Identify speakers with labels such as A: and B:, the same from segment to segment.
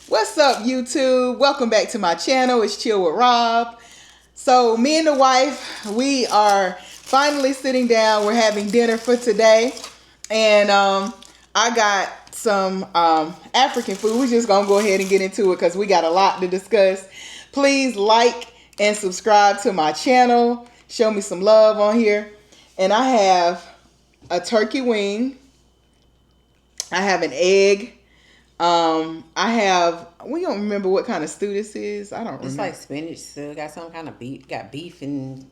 A: What's up, YouTube? Welcome back to my channel. It's Chill with Rob. So me and the wife, we are finally sitting down. We're having dinner for today. And I got some African food. We're just going to go ahead and get into it because we got a lot to discuss. Please like and subscribe to my channel. Show me some love on here. And I have a turkey wing. I have an egg. We don't remember what kind of stew this is. I don't remember.
B: It's like spinach stew. Got some kind of beef. Got beef and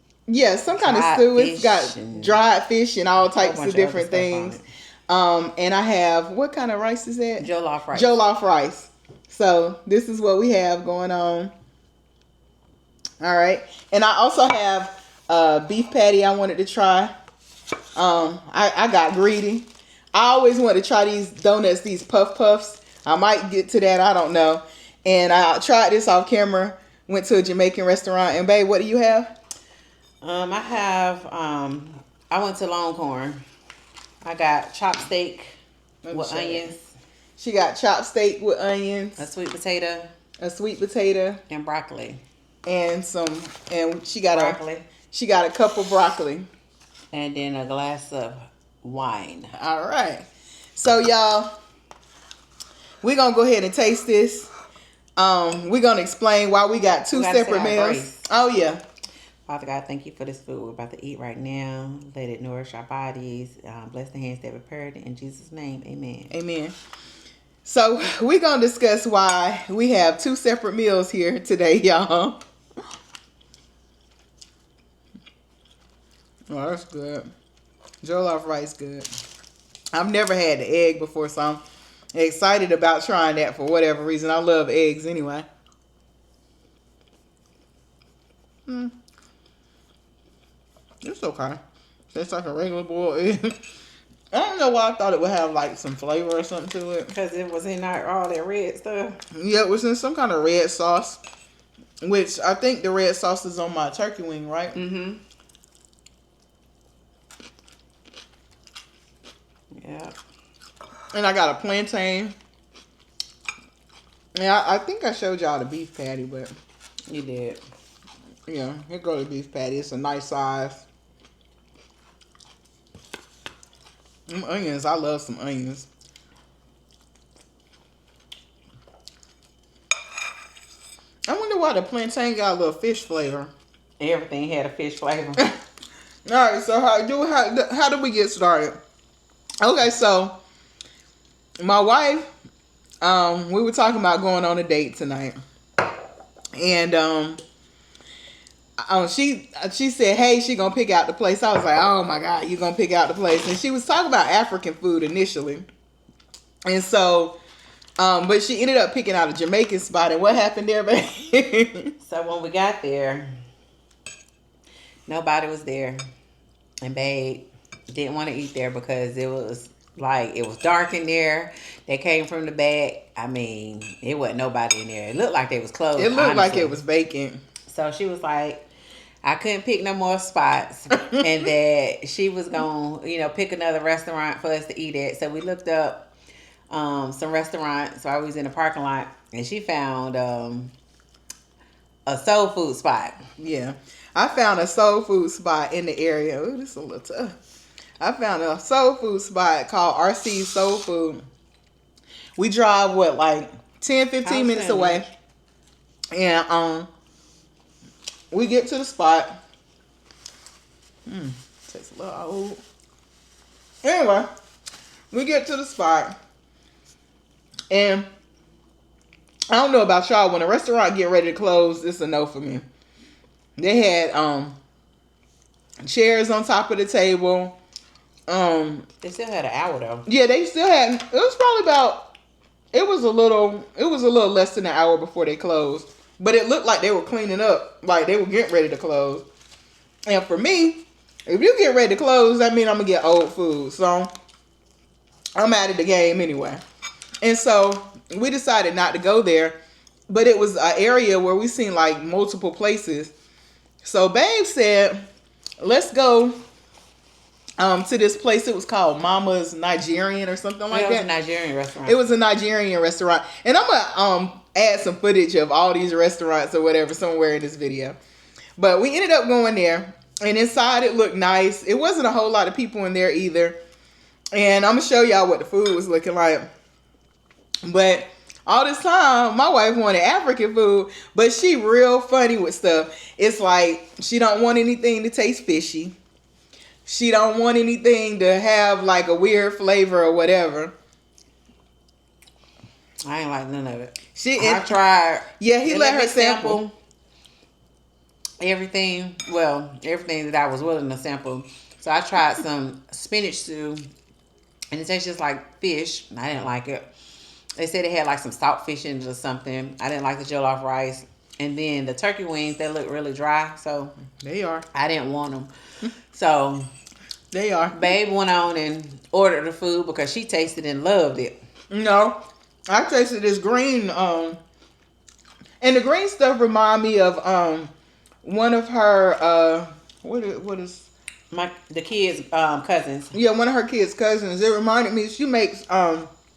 A: some kind of stew. It's got dried fish and all types of different things. And I have, what kind of rice is that?
B: Jollof rice.
A: Jollof rice. So this is what we have going on. All right. And I also have a beef patty I wanted to try. I got greedy. I always want to try these donuts, these puff puffs. I might get to that. I don't know. And I tried this off camera. Went to a Jamaican restaurant. And babe, what do you have?
B: I went to Longhorn. I got chopped steak with onions.
A: She got chopped steak with onions.
B: A sweet potato.
A: And
B: broccoli.
A: And she got broccoli. She got a cup of broccoli.
B: And then a glass of wine.
A: All right. So y'all, we're going to go ahead and taste this. We're going to explain why we got two separate meals. Oh, yeah.
B: Father God, thank you for this food we're about to eat right now. Let it nourish our bodies. Bless the hands that prepared it. In Jesus' name, amen.
A: Amen. So we're going to discuss why we have two separate meals here today, y'all. Oh, that's good. Jollof rice good. I've never had the egg before, so I'm excited about trying that for whatever reason. I love eggs anyway. It's okay. It's like a regular boiled egg. I don't know why I thought it would have like some flavor or something to it.
B: Because it was in all that red stuff.
A: Yeah, it was in some kind of red sauce. Which I think the red sauce is on my turkey wing, right?
B: Mm-hmm. Yeah.
A: And I got a plantain. Yeah, I think I showed y'all the beef patty, but
B: you did.
A: Yeah, here goes the beef patty. It's a nice size. Onions, I love some onions. I wonder why the plantain got a little fish flavor.
B: Everything had a fish flavor.
A: All right, so how do we get started? Okay, so my wife, we were talking about going on a date tonight, and she said, hey, she gonna pick out the place. I was like, oh my God, you gonna pick out the place? And she was talking about African food initially, and so but she ended up picking out a Jamaican spot. And what happened there, babe?
B: So when we got there, nobody was there, and babe didn't want to eat there because it was dark in there. They came from the back. I mean, it wasn't nobody in there. It looked like they was closed.
A: It looked like it was vacant.
B: So she was like, I couldn't pick no more spots, and that she was gonna, pick another restaurant for us to eat at. So we looked up some restaurants. So I was in the parking lot, and she found a soul food spot.
A: Yeah, I found a soul food spot in the area. Ooh, this is a little tough. I found a soul food spot called RC Soul Food. We drive, like 10, 15 minutes away. And we get to the spot. Takes a little old. Anyway, we get to the spot. And I don't know about y'all. When a restaurant get ready to close, it's a no for me. They had chairs on top of the table.
B: They still had an hour though.
A: Yeah, they still had. It was probably about. It was a little less than an hour before they closed. But it looked like they were cleaning up, like they were getting ready to close. And for me, if you get ready to close, that means I'm gonna get old food. So I'm out of the game anyway. And so we decided not to go there. But it was an area where we seen like multiple places. So babe said, let's go to this place. It was called Mama's Nigerian or something like that.
B: It was a Nigerian restaurant.
A: It was a Nigerian restaurant. And I'm add some footage of all these restaurants or whatever somewhere in this video. But we ended up going there, and inside it looked nice. It wasn't a whole lot of people in there either. And I'm going to show y'all what the food was looking like. But all this time, my wife wanted African food, but she real funny with stuff. It's like she don't want anything to taste fishy. She don't want anything to have like a weird flavor or whatever.
B: I ain't like none of it.
A: I
B: tried.
A: Yeah, he let her sample
B: everything. Well, everything that I was willing to sample. So I tried some spinach stew, and it tastes just like fish. I didn't like it. They said it had like some saltfish in it or something. I didn't like the jollof rice. And then the turkey wings, they look really dry. So
A: they are.
B: I didn't want them. So
A: they are.
B: Babe went on and ordered the food because she tasted and loved it.
A: No, I tasted this green. And the green stuff remind me of one of her what is
B: the kids' cousins.
A: Yeah, one of her kids' cousins. It reminded me. She makes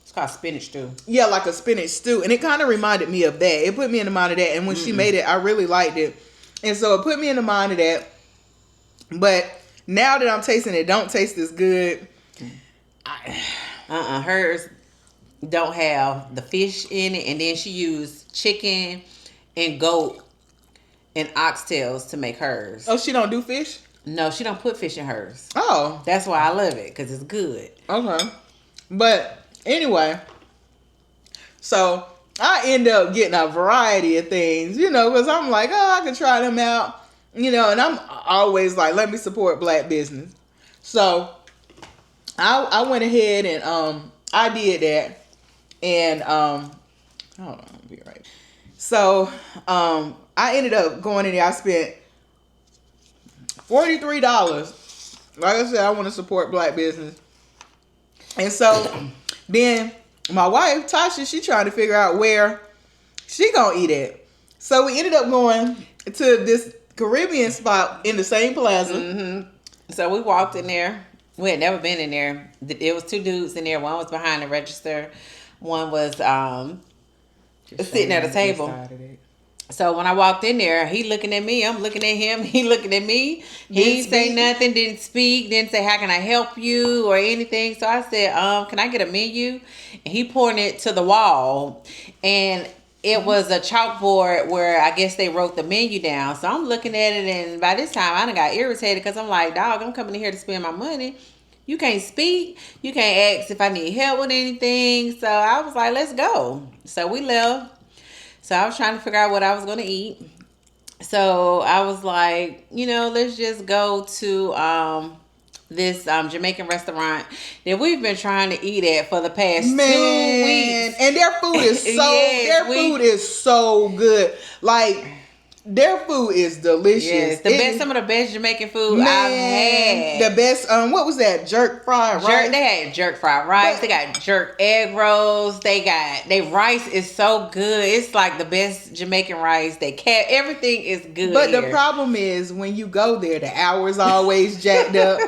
B: it's called spinach stew.
A: Yeah, like a spinach stew. And it kind of reminded me of that. It put me in the mind of that. And when she made it, I really liked it. And so it put me in the mind of that. But now that I'm tasting it, don't taste as good.
B: Hers don't have the fish in it. And then she used chicken and goat and oxtails to make hers.
A: Oh, she don't do fish?
B: No, she don't put fish in hers.
A: Oh.
B: That's why I love it, because it's good.
A: Okay. But anyway, so I end up getting a variety of things, because I'm like, oh, I can try them out, and I'm always like, let me support black business. So I went ahead and I did that, and hold on, I'll be right. So I ended up going in there. I spent $43. Like I said, I want to support black business, and so. Then my wife, Tasha, she trying to figure out where she gonna eat at. So we ended up going to this Caribbean spot in the same plaza.
B: Mm-hmm. So we walked in there. We had never been in there. There was two dudes in there. One was behind the register. One was sitting at a table. So when I walked in there, he looking at me, I'm looking at him, he looking at me. He didn't say nothing, didn't speak, didn't say, how can I help you or anything. So I said, can I get a menu? And he pointed it to the wall. And it was a chalkboard where I guess they wrote the menu down. So I'm looking at it, and by this time I done got irritated because I'm like, dog, I'm coming in here to spend my money. You can't speak. You can't ask if I need help with anything. So I was like, let's go. So we left. So I was trying to figure out what I was going to eat. So I was like, let's just go to this Jamaican restaurant that we've been trying to eat at for the past 2 weeks.
A: And their food is food is so good. Like, their food is delicious.
B: Yes, some of the best Jamaican food I've had.
A: The best, what was that? Jerk fried rice?
B: They had jerk fried rice. They got jerk egg rolls. Their rice is so good. It's like the best Jamaican rice. Everything is good.
A: But the problem is when you go there, the hours always jacked up.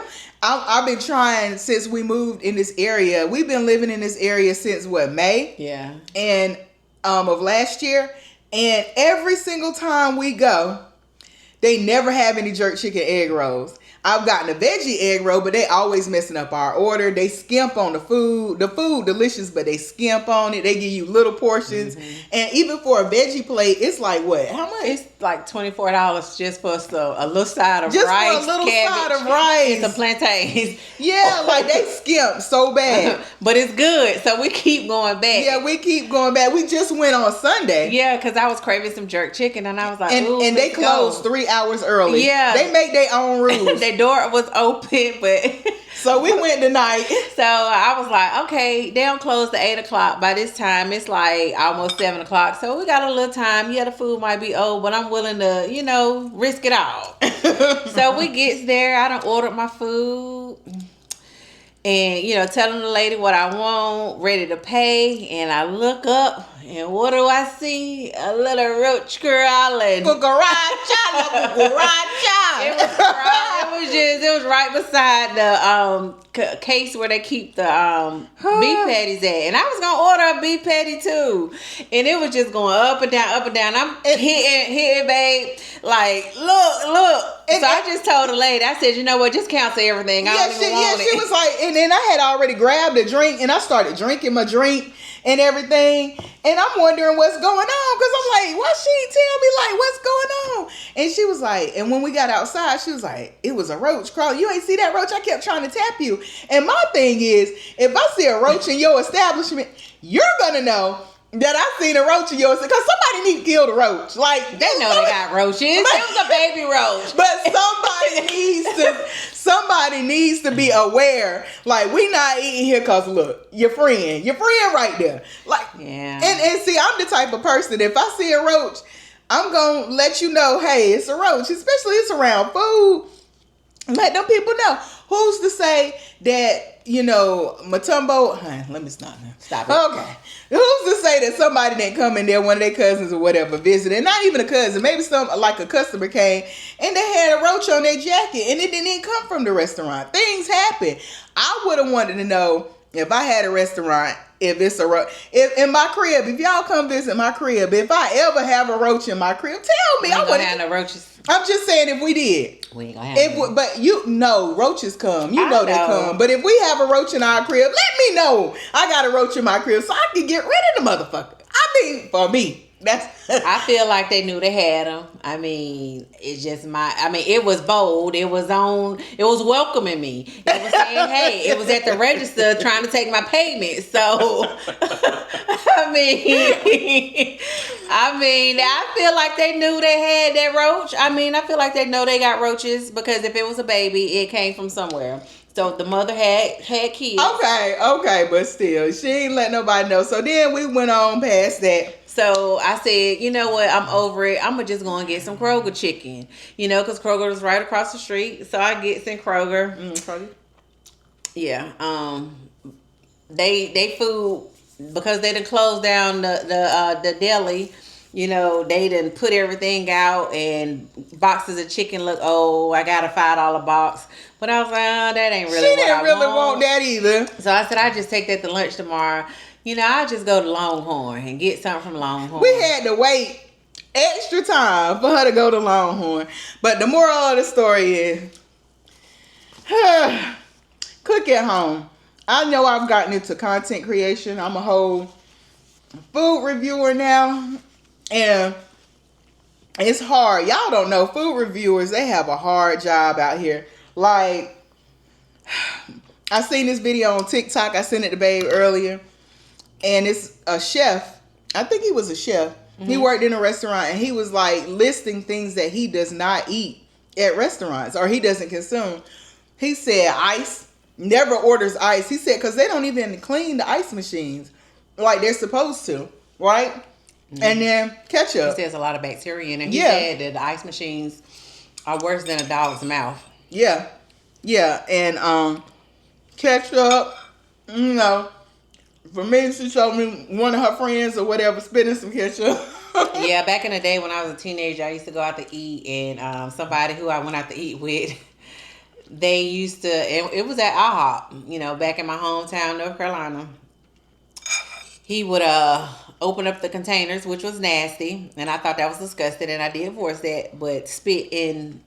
A: I've been trying since we moved in this area. We've been living in this area since May?
B: Yeah.
A: And of last year. And every single time we go, they never have any jerk chicken egg rolls. I've gotten a veggie egg roll, but they always messing up our order. They skimp on the food. The food delicious, but they skimp on it. They give you little portions. Mm-hmm. And even for a veggie plate, it's like what? How much?
B: It's like $24 just for a little side of
A: just
B: rice,
A: for a little
B: cabbage,
A: side of rice,
B: and some plantains.
A: Yeah, like they skimp so bad.
B: But it's good, so we keep going back.
A: Yeah, we keep going back. We just went on Sunday.
B: Yeah, because I was craving some jerk chicken, and I was like,
A: and they closed 3 hours early.
B: Yeah,
A: they make their own rules.
B: Their door was open, but
A: so we went tonight.
B: So I was like, okay, they don't close at 8:00. By this time, it's like almost 7:00. So we got a little time. Yeah, the food might be old, but I'm willing to, risk it all. So we gets there. I done ordered my food. And, telling the lady what I want, ready to pay. And I look up, and what do I see? A little roach crawling.
A: Cucaracha.
B: It was it was right beside the case where they keep the beef patties at. And I was going to order a beef patty too. And it was just going up and down, up and down. I'm hitting, babe. Like, look. So I just told the lady, I said, you know what, just cancel everything. I don't even want it.
A: She was like, and then I had already grabbed a drink and I started drinking my drink and everything. And I'm wondering what's going on. Because I'm like, why she ain't tell me, like, what's going on? And she was like, and when we got outside, she was like, it was a roach crawling. You ain't see that roach? I kept trying to tap you. And my thing is, if I see a roach in your establishment, you're going to know that I seen a roach in yours, because somebody need to kill the roach. Like,
B: they know they got roaches. It was a baby roach.
A: But somebody needs to be aware. Like, we not eating here because look, your friend right there. Like,
B: yeah.
A: And see, I'm the type of person, if I see a roach, I'm gonna let you know, hey, it's a roach, especially it's around food. Let them people know. Who's to say that, Matumbo, let me stop now.
B: Stop it.
A: Okay. Who's to say that somebody didn't come in there, one of their cousins or whatever, visiting? Not even a cousin. Maybe like a customer came and they had a roach on their jacket and it didn't even come from the restaurant. Things happen. I would have wanted to know, if I had a restaurant, if it's a roach. If in my crib, if y'all come visit my crib, if I ever have a roach in my crib, tell me.
B: I wouldn't have no roaches.
A: I'm just saying, if we did.
B: We ain't gonna have
A: But roaches come. You know they come. But if we have a roach in our crib, let me know I got a roach in my crib so I can get rid of the motherfucker. I mean, for me.
B: I feel like they knew they had them. I mean, it's just it was bold. It was welcoming me. It was saying, hey, it was at the register trying to take my payment. So, I feel like they knew they had that roach. I feel like they know they got roaches, because if it was a baby, it came from somewhere. So the mother had kids.
A: Okay, but still, she ain't let nobody know. So then we went on past that.
B: So I said, you know what, I'm over it. I'm just going to get some Kroger chicken. Because Kroger was right across the street. So I get some Kroger.
A: Kroger?
B: Yeah. They food, because they done closed down the deli. They done put everything out, and boxes of chicken look old. I got a $5 box. But I was like, oh, that ain't really what I want. She didn't really want
A: that either.
B: So I said, I just take that to lunch tomorrow. I'll just go to Longhorn and get something from Longhorn.
A: We had to wait extra time for her to go to Longhorn. But the moral of the story is, cook at home. I know I've gotten into content creation. I'm a whole food reviewer now. And it's hard. Y'all don't know, food reviewers, they have a hard job out here. Like, I seen this video on TikTok. I sent it to Babe earlier. And it's a chef. I think he was a chef. Mm-hmm. He worked in a restaurant, and he was like listing things that he does not eat at restaurants, or he doesn't consume. He said ice. Never orders ice. He said, because they don't even clean the ice machines like they're supposed to, right? Mm-hmm. And then ketchup.
B: He says a lot of bacteria in it. He said that the ice machines are worse than a dog's mouth.
A: Yeah. And ketchup, for me, she showed me one of her friends or whatever spitting some ketchup.
B: Yeah, back in the day when I was a teenager, I used to go out to eat, and somebody who I went out to eat with, they used to, it was at IHOP, back in my hometown, North Carolina. He would open up the containers, which was nasty, and I thought that was disgusting, and I did voice that, but spit in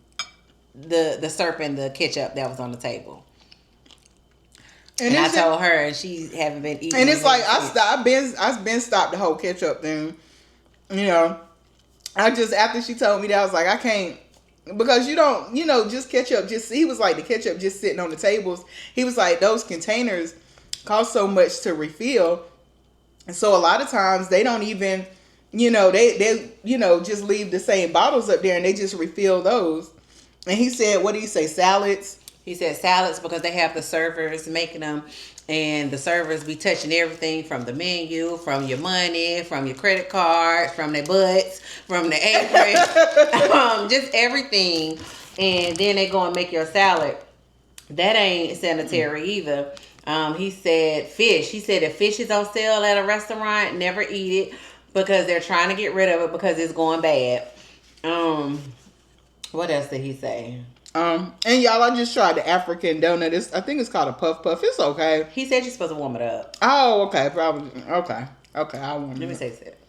B: the syrup and the ketchup that was on the table. And I told her, and she haven't been eating.
A: And it's like I've been stopped the whole ketchup thing. I just, after she told me that, I was like, I can't, because you don't, just ketchup. He was like, the ketchup just sitting on the tables. He was like, those containers cost so much to refill, and so a lot of times they don't even, they just leave the same bottles up there and they just refill those. And he said, what did he say? Salads.
B: He said salads, because they have the servers making them, and the servers be touching everything from the menu, from your money, from your credit card, from their butts, from the apron, just everything. And then they go and make your salad. That ain't sanitary either. He said fish. He said if fish is on sale at a restaurant, never eat it, because they're trying to get rid of it because it's going bad. What else did he say?
A: And y'all, I just tried the African donut. I think it's called a puff puff. It's okay.
B: He said you're supposed to warm it up.
A: Oh, okay. Probably. Okay. I'll warm it up.
B: Let me taste it.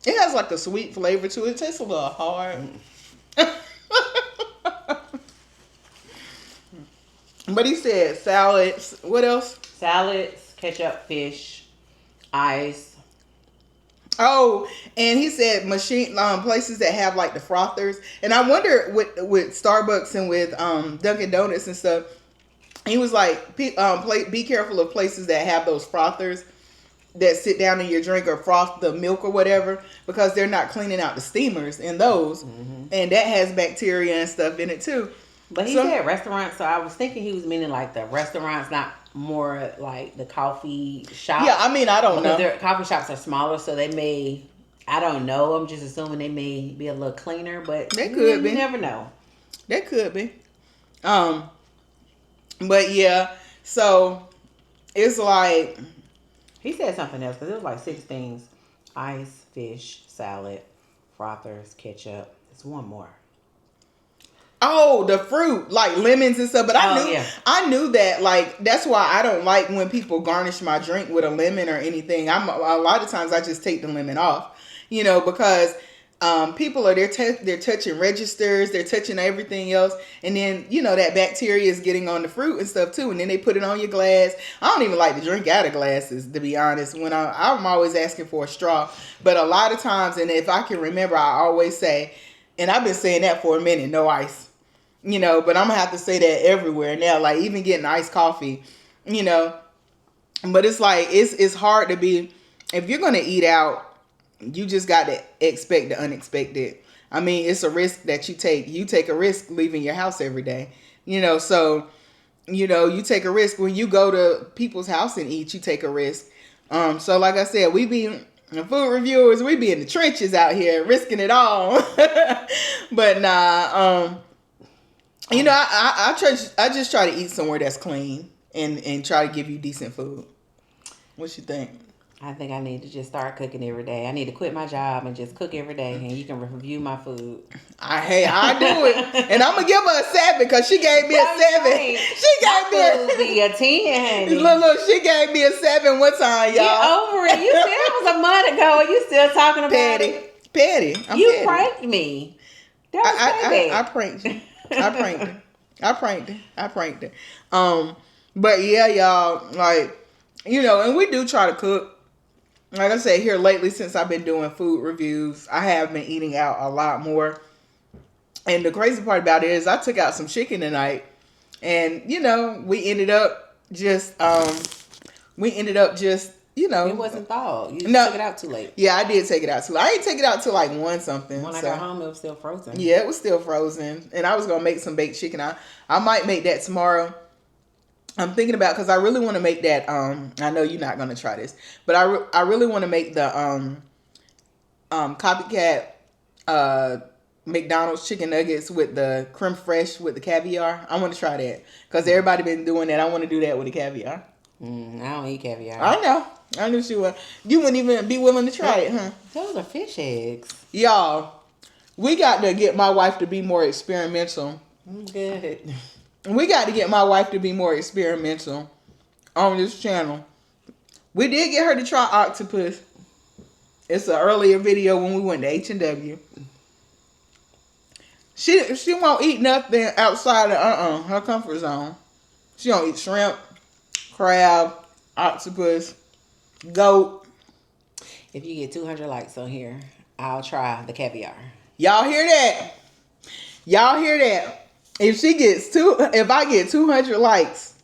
A: It has like a sweet flavor to it. It tastes a little hard. But he said salads. What else?
B: Salads, ketchup, fish, ice.
A: Oh, and he said places that have like the frothers. And I wonder with Starbucks and with Dunkin' Donuts and stuff. He was like, be careful of places that have those frothers that sit down in your drink or froth the milk or whatever, because they're not cleaning out the steamers in those, and that has bacteria and stuff in it too.
B: But he said restaurants, so I was thinking he was meaning like the restaurants, not more like the coffee shops.
A: Yeah, I mean, I don't know.
B: Their coffee shops are smaller, so they may, I don't know. I'm just assuming they may be a little cleaner, but
A: they could be.
B: You never know.
A: They could be. But yeah, so it's like
B: he said something else because it was like 6 things: ice, fish, salad, frothers, ketchup. There's one more.
A: Oh, the fruit, like lemons and stuff. But I knew that. Like, that's why I don't like when people garnish my drink with a lemon or anything. A lot of times I just take the lemon off, because people are they're touching registers, they're touching everything else, and then that bacteria is getting on the fruit and stuff too, and then they put it on your glass. I don't even like to drink out of glasses, to be honest. When I'm always asking for a straw, but a lot of times, and if I can remember, I always say, and I've been saying that for a minute, no ice. But I'm gonna have to say that everywhere now, like even getting iced coffee, but it's like, it's hard to be, if you're gonna eat out, you just got to expect the unexpected. I mean, it's a risk that you take. You take a risk leaving your house every day, so, you take a risk when you go to people's house and eat, you take a risk. So like I said, we be food reviewers, we be in the trenches out here risking it all. But nah, I just try to eat somewhere that's clean and try to give you decent food. What you think?
B: I think I need to just start cooking every day. I need to quit my job and just cook every day, and you can review my food.
A: I do it, and I'm gonna give her a 7 because she gave me a 7. She gave me
B: a 10.
A: Look, she gave me a 7 one time, y'all.
B: Get over it. You said it was a month ago, and you still talking about it.
A: Petty.
B: You pranked me. That was
A: I pranked you. I pranked it. But yeah, y'all, like, and we do try to cook. Like I said, here lately, since I've been doing food reviews, I have been eating out a lot more. And the crazy part about it is I took out some chicken tonight, and we ended up just
B: it wasn't thawed. You took it out too late.
A: Yeah, I did take it out too late. I didn't take it out till like 1 something.
B: When I got home, it was still frozen.
A: Yeah, it was still frozen. And I was going to make some baked chicken. I might make that tomorrow. I'm thinking about, because I really want to make that, I know you're not going to try this, but I really want to make the copycat McDonald's chicken nuggets with the creme fraiche with the caviar. I want to try that because everybody been doing that. I want to do that with the caviar.
B: I don't eat caviar.
A: I know. I knew she would. You wouldn't even be willing to try it, huh?
B: Those are fish eggs.
A: Y'all, we got to get my wife to be more experimental.
B: Good.
A: We got to get my wife to be more experimental on this channel. We did get her to try octopus. It's an earlier video when we went to H&W. She won't eat nothing outside of her comfort zone. She don't eat shrimp, crab, octopus, goat.
B: If you get 200 likes on here, I'll try the caviar.
A: Y'all hear that? Y'all hear that? If I get 200 likes,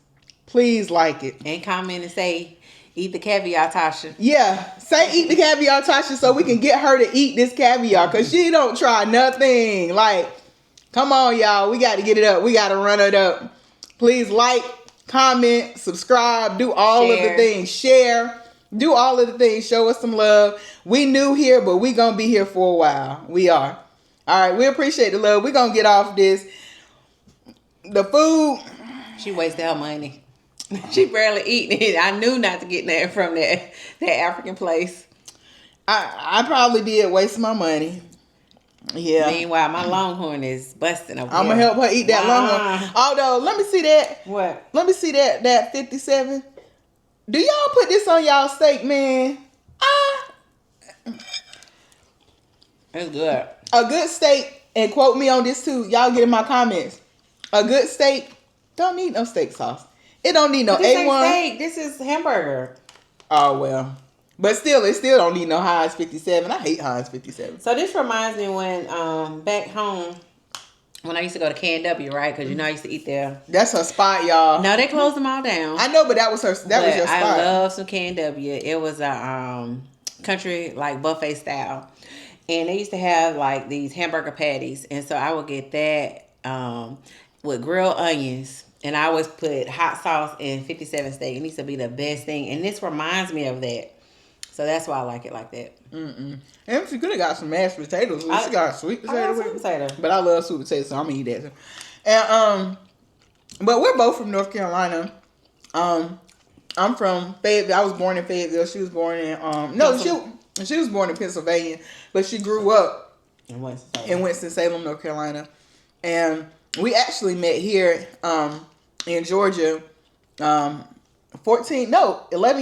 A: please like it.
B: And comment and say, eat the caviar, Tasha.
A: Yeah, say eat the caviar, Tasha, so we can get her to eat this caviar, because she don't try nothing. Like, come on, y'all. We got to get it up. We got to run it up. Please like, comment, subscribe, do all of the things. Share. Do all of the things. Show us some love. We new here, but we going to be here for a while. We are. All right, we appreciate the love. We're going to get off this. The food.
B: She wasted her money. She barely eating it. I knew not to get that from that African place.
A: I probably did waste my money. Yeah.
B: Meanwhile, my Longhorn is busting over
A: I'm
B: here.
A: gonna help her eat that Longhorn. Although, let me see that.
B: What?
A: Let me see that 57. Do y'all put this on y'all steak, man?
B: It's good.
A: A good steak, and quote me on this too. Y'all get in my comments. A good steak don't need no steak sauce. It don't need no
B: But this ain't
A: A1.
B: steak. This is hamburger.
A: Oh well. But still, it still don't need no Heinz 57. I hate Heinz 57.
B: So this reminds me when back home when I used to go to KW, right? Because you know I used to eat there.
A: That's her spot, y'all.
B: No, they closed them all down.
A: I know, but that was her. That was your spot.
B: I love some KW. It was a country like buffet style, and they used to have like these hamburger patties, and so I would get that with grilled onions, and I always put hot sauce and 57 steak. It needs to be the best thing, and this reminds me of that. So that's why I like it like that.
A: And she could have got some mashed potatoes. She got sweet potato. But I love sweet potatoes, so I'm gonna eat that too. And but we're both from North Carolina. I'm from Fayetteville. I was born in Fayetteville. She was born in she was born in Pennsylvania, but she grew up in Winston-Salem, North Carolina. And we actually met here in Georgia 11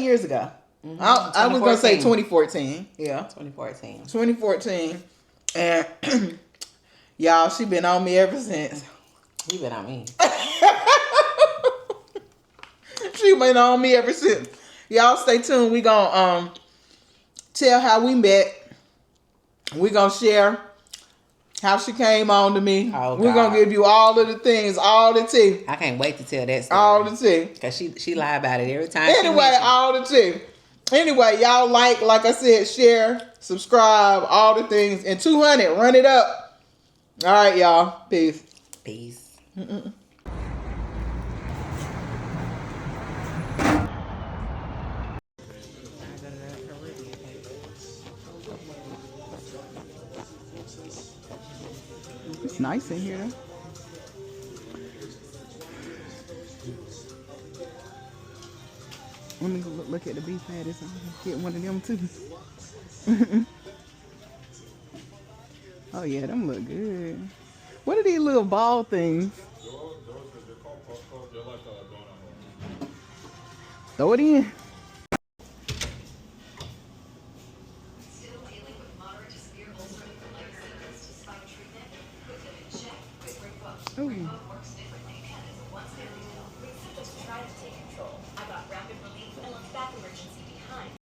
A: years ago. Mm-hmm. I was going to say 2014. Yeah.
B: 2014.
A: 2014. And y'all, she been on me ever since.
B: You been on me.
A: She been on me ever since. Y'all stay tuned. We gonna tell how we met. We gonna share how she came on to me.
B: Oh,
A: we're gonna give you all of the things, all the tea.
B: I can't wait to tell that story.
A: All the tea.
B: Because she lie about it every time.
A: Anyway, all the tea. Anyway, y'all like I said, share, subscribe, all the things. And 200, run it up. All right, y'all. Peace.
B: Peace.
A: It's nice in here. Let me look at the beef patties. I'm gonna get one of them too. Oh yeah, them look good. What are these little ball things? Throw it in. Oh.